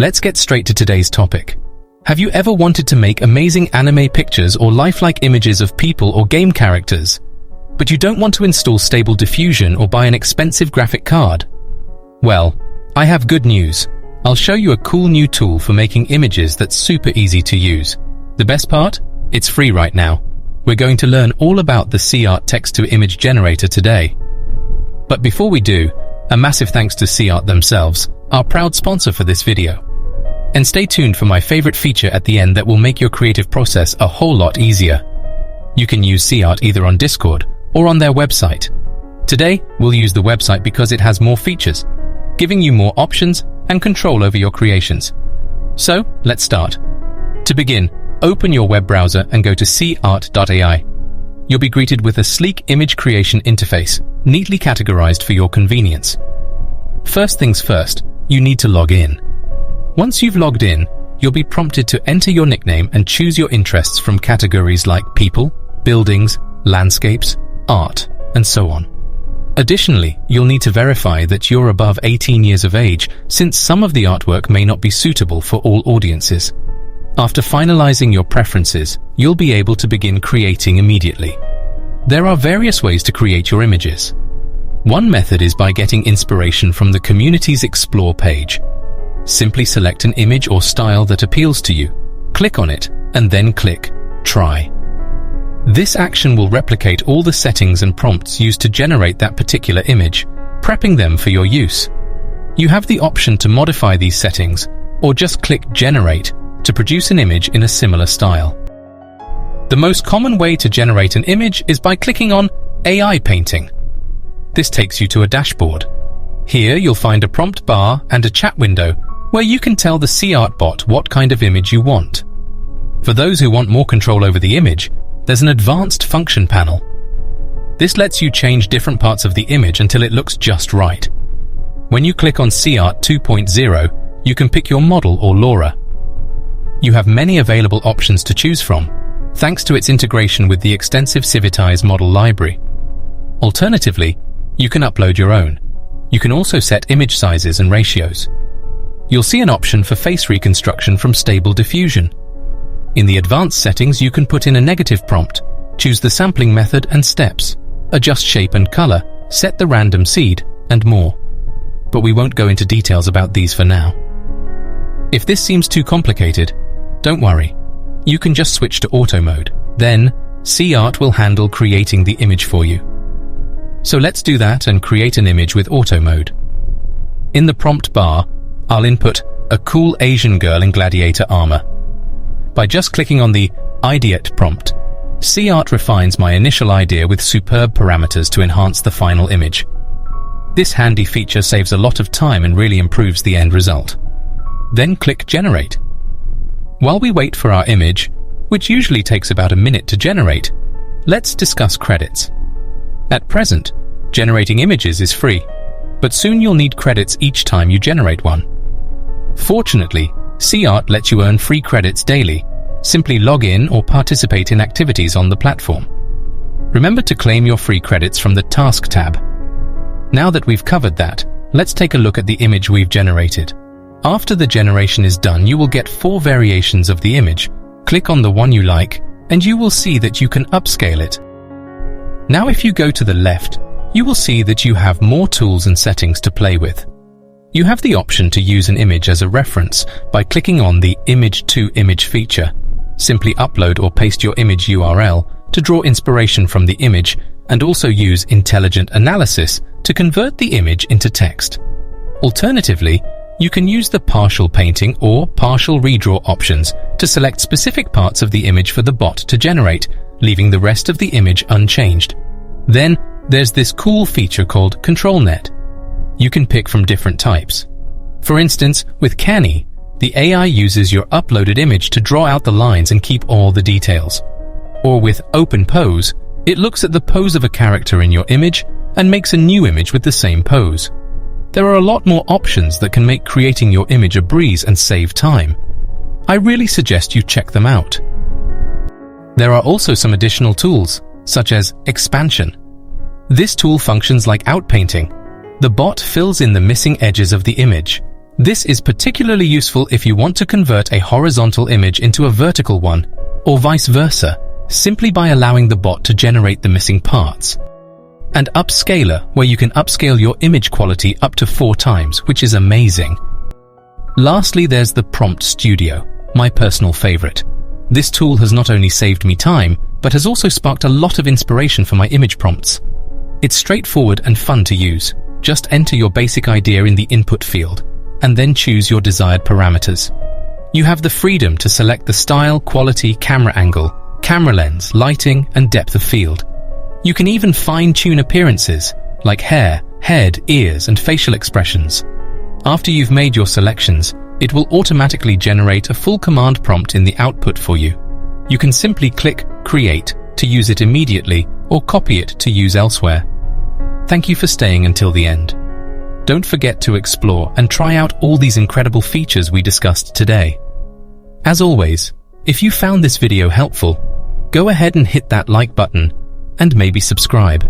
Let's get straight to today's topic. Have you ever wanted to make amazing anime pictures or lifelike images of people or game characters, but you don't want to install Stable Diffusion or buy an expensive graphic card? Well, I have good news. I'll show you a cool new tool for making images that's super easy to use. The best part? It's free right now. We're going to learn all about the SeaArt text-to-image generator today. But before we do, a massive thanks to SeaArt themselves, our proud sponsor for this video. And stay tuned for my favorite feature at the end that will make your creative process a whole lot easier. You can use SeaArt either on Discord or on their website. Today, we'll use the website because it has more features, giving you more options and control over your creations. So, let's start. To begin, open your web browser and go to SeaArt.ai. You'll be greeted with a sleek image creation interface, neatly categorized for your convenience. First things first, you need to log in. Once you've logged in, you'll be prompted to enter your nickname and choose your interests from categories like people, buildings, landscapes, art, and so on. Additionally, you'll need to verify that you're above 18 years of age, since some of the artwork may not be suitable for all audiences. After finalizing your preferences, you'll be able to begin creating immediately. There are various ways to create your images. One method is by getting inspiration from the community's Explore page. Simply select an image or style that appeals to you, click on it, and then click Try. This action will replicate all the settings and prompts used to generate that particular image, prepping them for your use. You have the option to modify these settings, or just click Generate to produce an image in a similar style. The most common way to generate an image is by clicking on AI Painting. This takes you to a dashboard. Here you'll find a prompt bar and a chat window where you can tell the SeaArt bot what kind of image you want. For those who want more control over the image, there's an advanced function panel. This lets you change different parts of the image until it looks just right. When you click on SeaArt 2.0, you can pick your model or LoRa. You have many available options to choose from, thanks to its integration with the extensive Civitize model library. Alternatively, you can upload your own. You can also set image sizes and ratios. You'll see an option for face reconstruction from Stable Diffusion. In the advanced settings, you can put in a negative prompt, choose the sampling method and steps, adjust shape and color, set the random seed, and more. But we won't go into details about these for now. If this seems too complicated, don't worry. You can just switch to auto mode. Then, SeaArt will handle creating the image for you. So let's do that and create an image with auto mode. In the prompt bar, I'll input a cool Asian girl in gladiator armor. By just clicking on the Ideate prompt, SeaArt refines my initial idea with superb parameters to enhance the final image. This handy feature saves a lot of time and really improves the end result. Then click Generate. While we wait for our image, which usually takes about a minute to generate, let's discuss credits. At present, generating images is free, but soon you'll need credits each time you generate one. Fortunately, SeaArt lets you earn free credits daily. Simply log in or participate in activities on the platform. Remember to claim your free credits from the Task tab. Now that we've covered that, let's take a look at the image we've generated. After the generation is done, you will get 4 variations of the image. Click on the one you like, and you will see that you can upscale it. Now if you go to the left, you will see that you have more tools and settings to play with. You have the option to use an image as a reference by clicking on the Image to Image feature. Simply upload or paste your image URL to draw inspiration from the image, and also use Intelligent Analysis to convert the image into text. Alternatively, you can use the Partial Painting or Partial Redraw options to select specific parts of the image for the bot to generate, leaving the rest of the image unchanged. Then, there's this cool feature called ControlNet. You can pick from different types. For instance, with Canny, the AI uses your uploaded image to draw out the lines and keep all the details. Or with Open Pose, it looks at the pose of a character in your image and makes a new image with the same pose. There are a lot more options that can make creating your image a breeze and save time. I really suggest you check them out. There are also some additional tools, such as Expansion. This tool functions like outpainting. The bot fills in the missing edges of the image, This is particularly useful if you want to convert a horizontal image into a vertical one, or vice versa, simply by allowing the bot to generate the missing parts. And Upscaler, where you can upscale your image quality up to 4 times, which is amazing. Lastly, there's the Prompt Studio, my personal favorite. This tool has not only saved me time, but has also sparked a lot of inspiration for my image prompts. It's straightforward and fun to use. Just enter your basic idea in the input field, and then choose your desired parameters. You have the freedom to select the style, quality, camera angle, camera lens, lighting, and depth of field. You can even fine-tune appearances, like hair, head, ears, and facial expressions. After you've made your selections, it will automatically generate a full command prompt in the output for you. You can simply click Create to use it immediately, or copy it to use elsewhere. Thank you for staying until the end. Don't forget to explore and try out all these incredible features we discussed today. As always, if you found this video helpful, go ahead and hit that like button and maybe subscribe.